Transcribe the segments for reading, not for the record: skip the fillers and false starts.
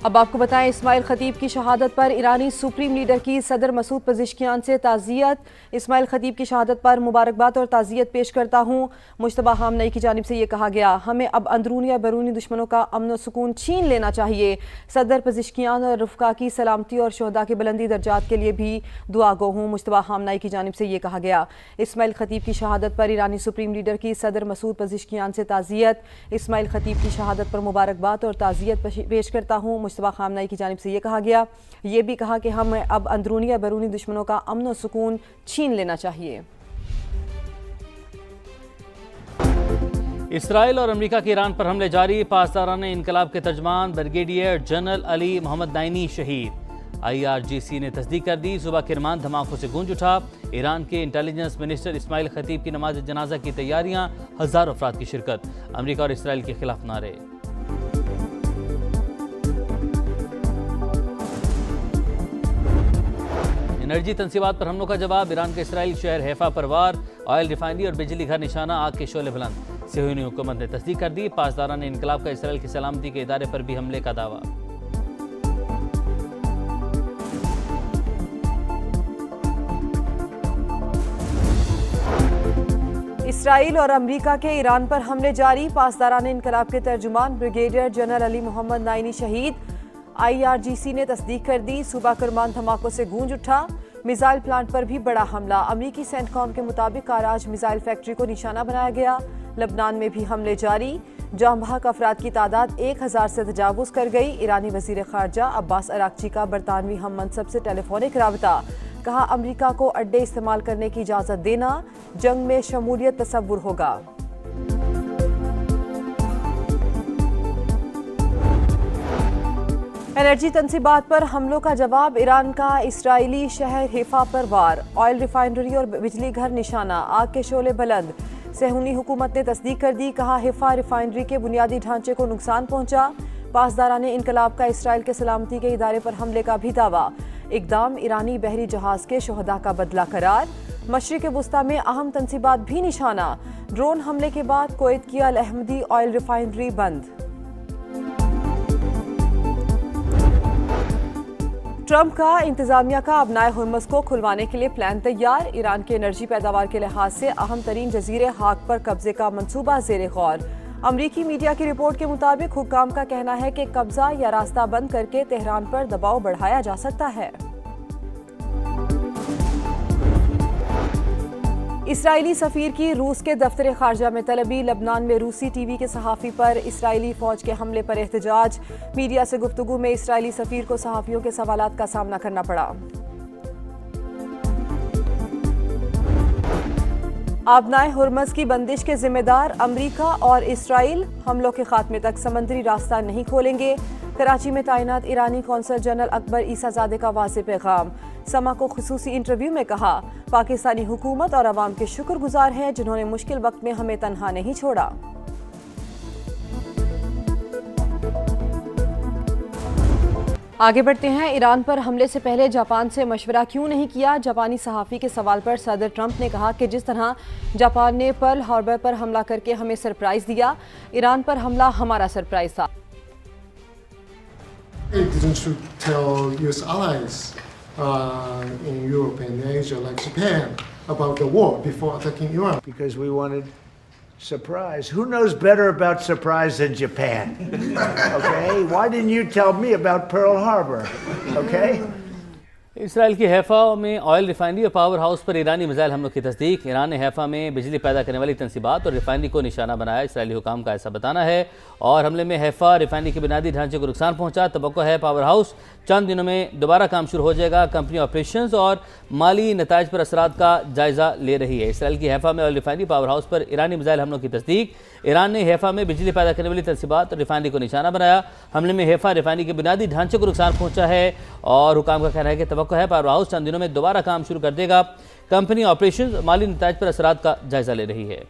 اب آپ کو بتائیں، اسماعیل خطیب کی شہادت پر ایرانی سپریم لیڈر کی صدر مسعود پزشکیان سے تعزیت۔ اسماعیل خطیب کی شہادت پر مبارکباد اور تعزیت پیش کرتا ہوں۔ مجتبیٰ خامنئی کی جانب سے یہ کہا گیا، ہمیں اب اندرونی اور بیرونی دشمنوں کا امن و سکون چھین لینا چاہیے۔ صدر پزشکیان اور رفقا کی سلامتی اور شہداء کے بلندی درجات کے لیے بھی دعا گو ہوں۔ مجتبیٰ خامنئی کی جانب سے یہ کہا گیا، اسماعیل خطیب کی شہادت پر ایرانی سپریم لیڈر کی صدر مسعود پزشکیان سے تعزیت۔ اسماعیل خطیب کی شہادت پر مبارکباد اور تعزیت پیش کرتا ہوں۔ مجتبیٰ خامنئی کی جانب سے یہ کہا گیا، یہ بھی کہا کہ ہمیں اب اندرونی اور بیرونی دشمنوں کا امن و سکون چھین لینا چاہیے۔ اسرائیل اور امریکہ کے ایران پر حملے جاری، پاسداران انقلاب کے ترجمان بریگیڈیئر جنرل علی محمد نائینی شہید۔ IRGC نے تصدیق کر دی، صبح کرمان دھماکوں سے گونج اٹھا۔ ایران کے انٹیلیجنس منسٹر اسماعیل خطیب کی نماز جنازہ کی تیاریاں، ہزاروں افراد کی شرکت، امریکہ اور اسرائیل کے خلاف نعرے۔ انرجی تنصیبات پر حملوں کا جواب، ایران کا اسرائیل شہر حیفا پر وار، آئل ریفائنری اور بجلی گھر نشانہ، آگ کے شعلے بلند۔ صہیونی حکومت نے تصدیق کر دی، پاسداران انقلاب کا اسرائیل کی سلامتی کے ادارے پر بھی حملے کا دعویٰ۔ اسرائیل اور امریکہ کے ایران پر حملے جاری، پاسداران انقلاب کے ترجمان بریگیڈیئر جنرل علی محمد نائینی شہید۔ IRGC نے تصدیق کر دی، صوبہ کرمان دھماکوں سے گونج اٹھا۔ میزائل پلانٹ پر بھی بڑا حملہ، امریکی سینٹ کام کے مطابق کاراج میزائل فیکٹری کو نشانہ بنایا گیا۔ لبنان میں بھی حملے جاری، جاں بحق افراد کی تعداد 1000 سے تجاوز کر گئی۔ ایرانی وزیر خارجہ عباس اراغچی کا برطانوی ہم منصب سے ٹیلی فونک رابطہ، کہا امریکہ کو اڈے استعمال کرنے کی اجازت دینا جنگ میں شمولیت تصور ہوگا۔ انرجی تنصیبات پر حملوں کا جواب، ایران کا اسرائیلی شہر حیفا پر وار، آئل ریفائنری اور بجلی گھر نشانہ، آگ کے شعلے بلند۔ صہیونی حکومت نے تصدیق کر دی، کہا حیفا ریفائنری کے بنیادی ڈھانچے کو نقصان پہنچا۔ پاسداران انقلاب کا اسرائیل کے سلامتی کے ادارے پر حملے کا بھی دعویٰ، اقدام ایرانی بحری جہاز کے شہداء کا بدلہ قرار۔ مشرق وسطیٰ میں اہم تنصیبات بھی نشانہ، ڈرون حملے کے بعد کویت کی الاحمدی آئل ریفائنری بند۔ ٹرمپ کا انتظامیہ کا ابنائے ہرمز کو کھلوانے کے لیے پلان تیار، ایران کے انرجی پیداوار کے لحاظ سے اہم ترین جزیرے خاک پر قبضے کا منصوبہ زیر غور۔ امریکی میڈیا کی رپورٹ کے مطابق حکام کا کہنا ہے کہ قبضہ یا راستہ بند کر کے تہران پر دباؤ بڑھایا جا سکتا ہے۔ اسرائیلی سفیر کی روس کے دفتر خارجہ میں طلبی، لبنان میں روسی ٹی وی کے صحافی پر اسرائیلی فوج کے حملے پر احتجاج، میڈیا سے گفتگو میں اسرائیلی سفیر کو صحافیوں کے سوالات کا سامنا کرنا پڑا۔ آبنائے ہرمز کی بندش کے ذمہ دار امریکہ اور اسرائیل، حملوں کے خاتمے تک سمندری راستہ نہیں کھولیں گے۔ کراچی میں تعینات ایرانی قونصل جنرل اکبر عیسیٰ زادے کا واضح پیغام، سما کو خصوصی انٹرویو میں کہا، پاکستانی حکومت اور عوام کے شکر گزار ہیں جنہوں نے مشکل وقت میں ہمیں تنہا نہیں چھوڑا۔ آگے بڑھتے ہیں، ایران پر حملے سے پہلے جاپان سے مشورہ کیوں نہیں کیا؟ جاپانی صحافی کے سوال پر صدر ٹرمپ نے کہا کہ جس طرح جاپان نے پرل ہاربر پر حملہ کر کے ہمیں سرپرائز دیا، ایران پر حملہ ہمارا سرپرائز تھا۔ It didn't should tell US allies in Europe and Asia like Japan about the war before attacking Iran. Because we wanted surprise. Who knows better about surprise than Japan? Okay? Why didn't you tell me about Pearl Harbor? Okay? اسرائیل کی حیفا میں oil refinery اور power house پر ایرانی missile حملوں کی تصدیق، ایران نے حیفا میں بجلی پیدا کرنے والی تنصیبات اور ریفائنری کو نشانہ بنایا، اسرائیلی حکام کا ایسا بتانا ہے، اور حملے میں حیفا ریفائنری کے بنیادی ڈھانچے کو نقصان پہنچا۔ توقع ہے پاور ہاؤس چند دنوں میں دوبارہ کام شروع ہو جائے گا۔ کمپنی آپریشنز اور مالی نتائج پر اثرات کا جائزہ لے رہی ہے۔ اسرائیل کی حیفا میں آئل ریفائنری پاور ہاؤس پر ایرانی میزائل حملوں کی تصدیق، ایران نے حیفا میں بجلی پیدا کرنے والی تنصیبات اور ریفائنری کو نشانہ بنایا، حملے میں حیفا ریفائنری کے بنیادی ڈھانچے کو نقصان پہنچا ہے، اور حکام کا کہنا ہے کہ توقع ہے پاور ہاؤس چند دنوں میں دوبارہ کام شروع کر دے گا۔ کمپنی آپریشنز مالی نتائج پر اثرات کا جائزہ لے رہی ہے۔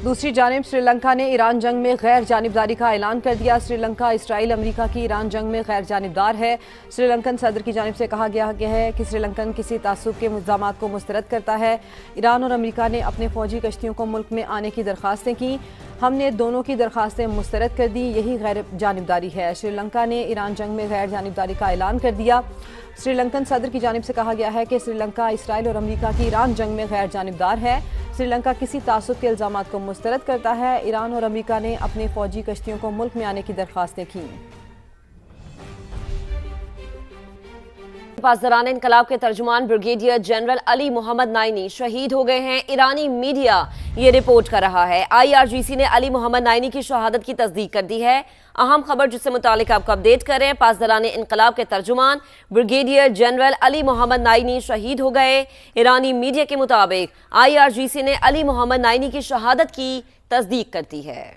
دوسری جانب سری لنکا نے ایران جنگ میں غیر جانبداری کا اعلان کر دیا۔ سری لنکا اسرائیل امریکہ کی ایران جنگ میں غیر جانبدار ہے۔ سری لنکن صدر کی جانب سے کہا گیا ہے کہ سری لنکن کسی تعصب کے الزامات کو مسترد کرتا ہے۔ ایران اور امریکہ نے اپنے فوجی کشتیوں کو ملک میں آنے کی درخواستیں کی۔ ہم نے دونوں کی درخواستیں مسترد کر دی، یہی غیر جانبداری ہے۔ سری لنکا نے ایران جنگ میں غیر جانبداری کا اعلان کر دیا۔ سری لنکن صدر کی جانب سے کہا گیا ہے کہ سری لنکا اسرائیل اور امریکہ کی ایران جنگ میں غیر جانبدار ہے۔ سری لنکا کسی تعصب کے الزامات کو مسترد کرتا ہے۔ ایران اور امریکہ نے اپنے فوجی کشتیوں کو ملک میں آنے کی درخواستیں کیں۔ پاسداران انقلاب کے ترجمان بریگیڈیئر جنرل علی محمد نائینی شہید ہو گئے ہیں۔ ایرانی میڈیا یہ رپورٹ کر رہا ہے۔ IRGC نے علی محمد نائینی کی شہادت کی تصدیق کر دی ہے۔ اہم خبر جس سے متعلق آپ کو اپڈیٹ کر رہے ہیں، پاسداران انقلاب کے ترجمان بریگیڈیئر جنرل علی محمد نائینی شہید ہو گئے۔ ایرانی میڈیا کے مطابق IRGC نے علی محمد نائینی کی شہادت کی تصدیق کر دی ہے۔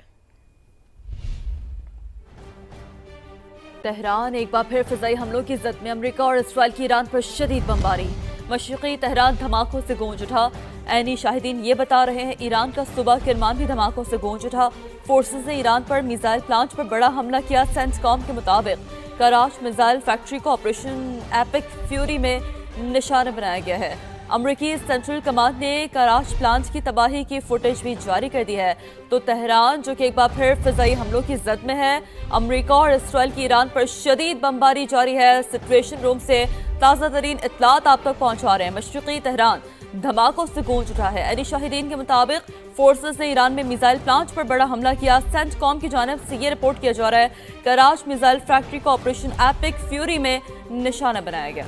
تہران ایک بار پھر فضائی حملوں کی زد میں، امریکہ اور اسرائیل کی ایران پر شدید بمباری۔ مشرقی تہران دھماکوں سے گونج اٹھا۔ عینی شاہدین یہ بتا رہے ہیں ایران کا صبح کرمان بھی دھماکوں سے گونج اٹھا۔ فورسز نے ایران پر میزائل پلانٹ پر بڑا حملہ کیا۔ سینٹ کام کے مطابق کراچ میزائل فیکٹری کو آپریشن ایپک فیوری میں نشانہ بنایا گیا ہے۔ امریکی سینٹرل کمانڈ نے کراچ پلانٹ کی تباہی کی فوٹیج بھی جاری کر دی ہے۔ تو تہران جو کہ ایک بار پھر فضائی حملوں کی زد میں ہے، امریکہ اور اسرائیل کی ایران پر شدید بمباری جاری ہے۔ سچویشن روم سے تازہ ترین اطلاعات آپ تک پہنچا رہے ہیں۔ مشرقی تہران دھماکوں سے گونج اٹھا ہے۔ عینی شاہدین کے مطابق فورسز نے ایران میں میزائل پلانٹ پر بڑا حملہ کیا۔ سینٹ کام کی جانب سے یہ رپورٹ کیا جا رہا ہے کراچ میزائل فیکٹری کو آپریشن ایپک فیوری میں نشانہ بنایا گیا۔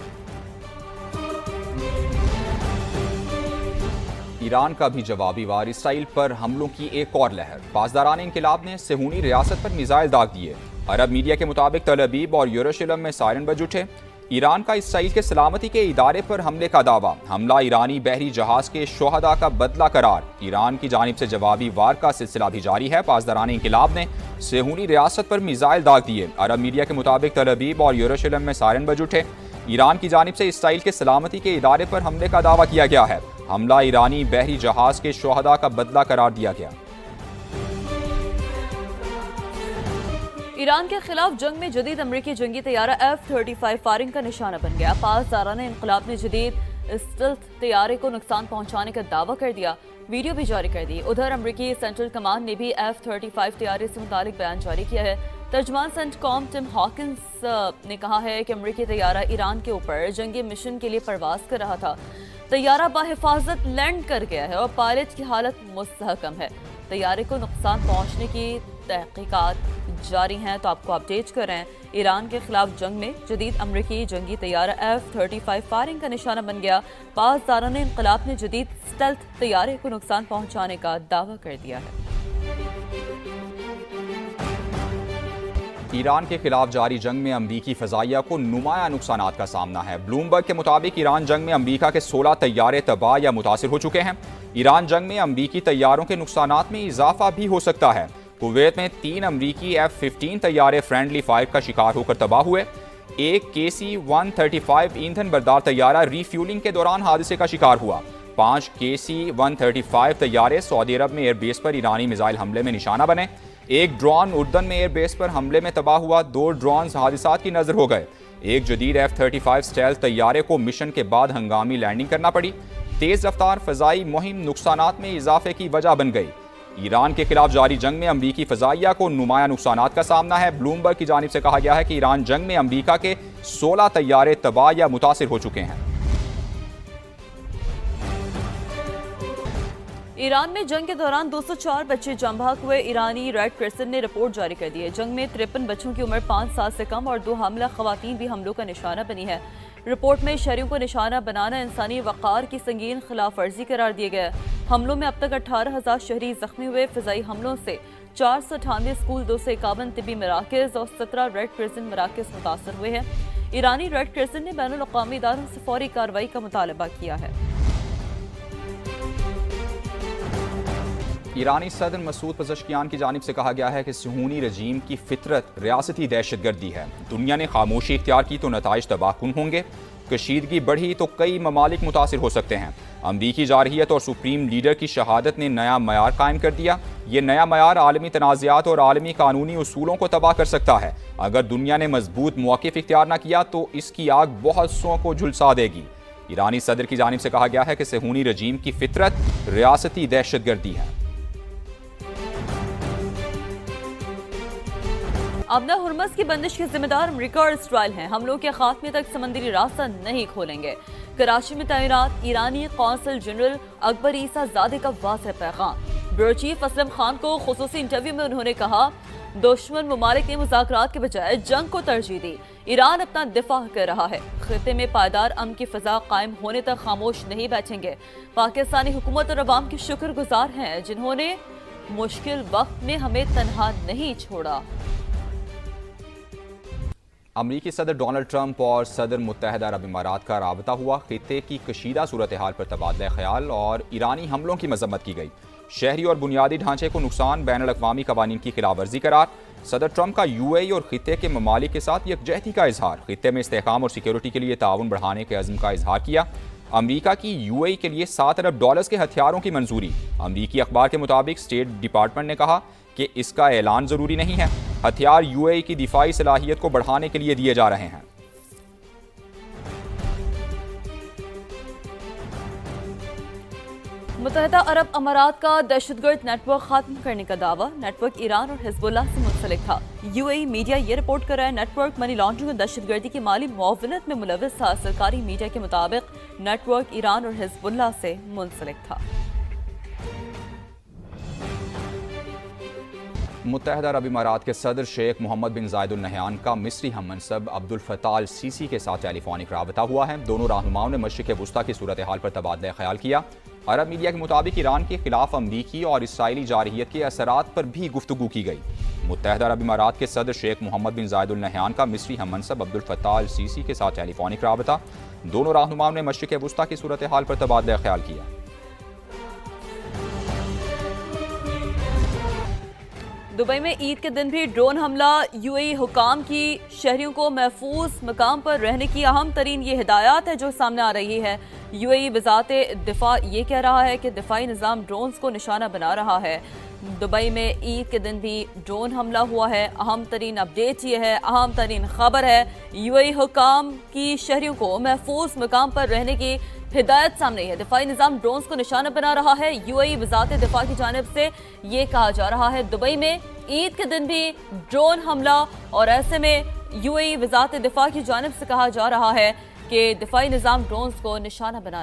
ایران کا بھی جوابی وار اسرائیل پر حملوں کی ایک اور لہر۔ پاسداران انقلاب نے صہیونی ریاست پر میزائل داغ دیے۔ عرب میڈیا کے مطابق تل ابیب اور یروشلم میں سائرن بج اٹھے۔ ایران کا اسرائیل کے سلامتی کے ادارے پر حملے کا دعویٰ۔ حملہ ایرانی بحری جہاز کے شہداء کا بدلہ قرار۔ ایران کی جانب سے جوابی وار کا سلسلہ بھی جاری ہے۔ پاسداران انقلاب نے صہیونی ریاست پر میزائل داغ دیے۔ عرب میڈیا کے مطابق تل ابیب اور یروشلم میں سائرن بج اٹھے۔ ایران کی جانب سے اسرائیل کے سلامتی کے ادارے پر حملے کا دعویٰ کیا گیا ہے۔ حملہ ایرانی بحری جہاز کے شہداء کا بدلہ قرار دیا گیا۔ ایران کے خلاف جنگ میں جدید امریکی جنگی طیارہ F-35 فائرنگ کا نشانہ بن گیا۔ پاسداران انقلاب نے جدید اسٹیلتھ طیارے کو نقصان پہنچانے کا دعویٰ کر دیا، ویڈیو بھی جاری کر دی۔ ادھر امریکی سینٹرل کمانڈ نے بھی F-35 طیارے سے متعلق بیان جاری کیا ہے۔ ترجمان سینٹ کام ٹم ہاکنز نے کہا ہے کہ امریکی طیارہ ایران کے اوپر جنگی مشن کے لیے پرواز کر رہا تھا۔ طیارہ بحفاظت لینڈ کر گیا ہے اور پائلٹ کی حالت مستحکم ہے۔ طیارے کو نقصان پہنچنے کی تحقیقات جاری ہیں۔ تو آپ کو اپڈیٹ کر رہے ہیں، ایران کے خلاف جنگ میں جدید امریکی جنگی طیارہ F-35 فائرنگ کا نشانہ بن گیا۔ پاسداران انقلاب نے جدید اسٹیلتھ طیارے کو نقصان پہنچانے کا دعویٰ کر دیا ہے۔ ایران کے خلاف جاری جنگ میں امریکی فضائیہ کو نمایاں نقصانات کا سامنا ہے۔ بلومبرگ کے مطابق ایران جنگ میں امریکہ کے 16 طیارے تباہ یا متاثر ہو چکے ہیں۔ ایران جنگ میں امریکی طیاروں کے نقصانات میں اضافہ بھی ہو سکتا ہے۔ کویت میں 3 امریکی F-15 طیارے فرینڈلی فائر کا شکار ہو کر تباہ ہوئے۔ ایک KC-135 ایندھن بردار طیارہ ری فیولنگ کے دوران حادثے کا شکار ہوا۔ 5 KC-135 طیارے سعودی عرب میں ایئر بیس پر ایرانی میزائل حملے میں نشانہ بنے۔ ایک ڈرون اردن میں ایئر بیس پر حملے میں تباہ ہوا۔ 2 ڈرونز حادثات کی نظر ہو گئے۔ ایک جدید F-35 اسٹیلتھ طیارے کو مشن کے بعد ہنگامی لینڈنگ کرنا پڑی۔ تیز رفتار فضائی مہم نقصانات میں اضافے کی وجہ بن گئی۔ ایران کے خلاف جاری جنگ میں امریکی فضائیہ کو نمایاں نقصانات کا سامنا ہے۔ بلومبرگ کی جانب سے کہا گیا ہے کہ ایران جنگ میں امریکہ کے 16 طیارے تباہ یا متاثر ہو چکے ہیں۔ ایران میں جنگ کے دوران 204 بچے جاں بحق ہوئے۔ ایرانی ریڈ کرسنٹ نے رپورٹ جاری کر دی ہے۔ جنگ میں 53 بچوں کی عمر 5 سال سے کم اور 2 حاملہ خواتین بھی حملوں کا نشانہ بنی ہے۔ رپورٹ میں شہریوں کو نشانہ بنانا انسانی وقار کی سنگین خلاف ورزی قرار دیا گیا ہے۔ حملوں میں اب تک 18,000 شہری زخمی ہوئے۔ فضائی حملوں سے 498 اسکول، 251 طبی مراکز اور 17 ریڈ کرسنٹ مراکز متاثر ہوئے ہیں۔ ایرانی ریڈ کرسنٹ نے بین الاقوامی اداروں سے فوری کارروائی کا مطالبہ کیا ہے۔ ایرانی صدر مسعود پزشکیان کی جانب سے کہا گیا ہے کہ صہیونی رجیم کی فطرت ریاستی دہشت گردی ہے۔ دنیا نے خاموشی اختیار کی تو نتائج تباہ کن ہوں گے۔ کشیدگی بڑھی تو کئی ممالک متاثر ہو سکتے ہیں۔ امریکی جارحیت اور سپریم لیڈر کی شہادت نے نیا معیار قائم کر دیا۔ یہ نیا معیار عالمی تنازعات اور عالمی قانونی اصولوں کو تباہ کر سکتا ہے۔ اگر دنیا نے مضبوط موقف اختیار نہ کیا تو اس کی آگ بہت سو کو جھلسا دے گی۔ ایرانی صدر کی جانب سے کہا گیا ہے کہ صہیونی رجیم کی فطرت ریاستی دہشت گردی ہے۔ ابنا ہرمز کی بندش کے ذمہ دار امریکہ اور اسرائیل ہیں، حملوں کے خاتمے تک سمندری راستہ نہیں کھولیں گے۔ کراچی میں تعینات ایرانی قونصل جنرل اکبر عیسیٰ زادے کا واضح پیغام۔ بیورو چیف اسلم خان کو خصوصی انٹرویو میں انہوں نے کہا دشمن ممالک نے مذاکرات کے بجائے جنگ کو ترجیح دی، ایران اپنا دفاع کر رہا ہے، خطے میں پائیدار امن کی فضا قائم ہونے تک خاموش نہیں بیٹھیں گے۔ پاکستانی حکومت اور عوام کے شکر گزار ہیں جنہوں نے مشکل وقت میں ہمیں تنہا نہیں چھوڑا۔ امریکی صدر ڈونلڈ ٹرمپ اور صدر متحدہ عرب امارات کا رابطہ ہوا، خطے کی کشیدہ صورتحال پر تبادلہ خیال اور ایرانی حملوں کی مذمت کی گئی۔ شہری اور بنیادی ڈھانچے کو نقصان، بین الاقوامی قوانین کی خلاف ورزی قرار۔ صدر ٹرمپ کا یو اے ای اور خطے کے ممالک کے ساتھ یکجہتی کا اظہار، خطے میں استحکام اور سیکیورٹی کے لیے تعاون بڑھانے کے عزم کا اظہار کیا۔ امریکہ کی یو اے ای کے لیے $7 ارب کے ہتھیاروں کی منظوری۔ امریکی اخبار کے مطابق اسٹیٹ ڈپارٹمنٹ نے کہا کہ اس کا اعلان ضروری نہیں ہے، ہتھیار یو اے ای کی دفاعی صلاحیت کو بڑھانے کے لیے دیے جا رہے ہیں۔ متحدہ عرب امارات کا دہشت گرد نیٹ ورک ختم کرنے کا دعویٰ، نیٹ ورک ایران اور حزب اللہ سے منسلک تھا۔ یو اے ای میڈیا یہ رپورٹ کر رہا ہے نیٹ ورک منی لانڈرنگ اور دہشت گردی کی مالی معاونت میں ملوث تھا۔ سرکاری میڈیا کے مطابق نیٹ ورک ایران اور حزب اللہ سے منسلک تھا۔ متحدہ عرب امارات کے صدر شیخ محمد بن زائد ال نہیان کا مصری ہم منصب عبد الفتاح السیسی کے ساتھ ٹیلی فونک رابطہ ہوا ہے۔ دونوں رہنماؤں نے مشرق وسطیٰ کی صورتحال پر تبادلہ خیال کیا۔ عرب میڈیا کے مطابق ایران کے خلاف امریکی اور اسرائیلی جارحیت کے اثرات پر بھی گفتگو کی گئی۔ متحدہ عرب امارات کے صدر شیخ محمد بن زائد ال نہیان کا مصری ہم منصب عبد الفتاح السیسی کے ساتھ ٹیلی فونک رابطہ، دونوں رہنماؤں نے مشرق وسطیٰ کی صورتحال پر تبادلہ خیال کیا۔ دبئی میں عید کے دن بھی ڈرون حملہ، یو اے ای حکام کی شہریوں کو محفوظ مقام پر رہنے کی اہم ترین یہ ہدایات ہے جو سامنے آ رہی ہے۔ یو اے ای وزارت دفاع یہ کہہ رہا ہے کہ دفاعی نظام ڈرونز کو نشانہ بنا رہا ہے۔ دبئی میں عید کے دن بھی ڈرون حملہ ہوا ہے۔ اہم ترین اپڈیٹ یہ ہے، اہم ترین خبر ہے، یو اے ای حکام کی شہریوں کو محفوظ مقام پر رہنے کی ہدایت سامنے ہے۔ دفاعی نظام ڈرونز کو نشانہ بنا رہا ہے۔ یو اے ای وزارت دفاع کی جانب سے یہ کہا جا رہا ہے دبئی میں عید کے دن بھی ڈرون حملہ، اور ایسے میں یو اے ای وزارت دفاع کی جانب سے کہا جا رہا ہے کہ دفاعی نظام ڈرونز کو نشانہ بنا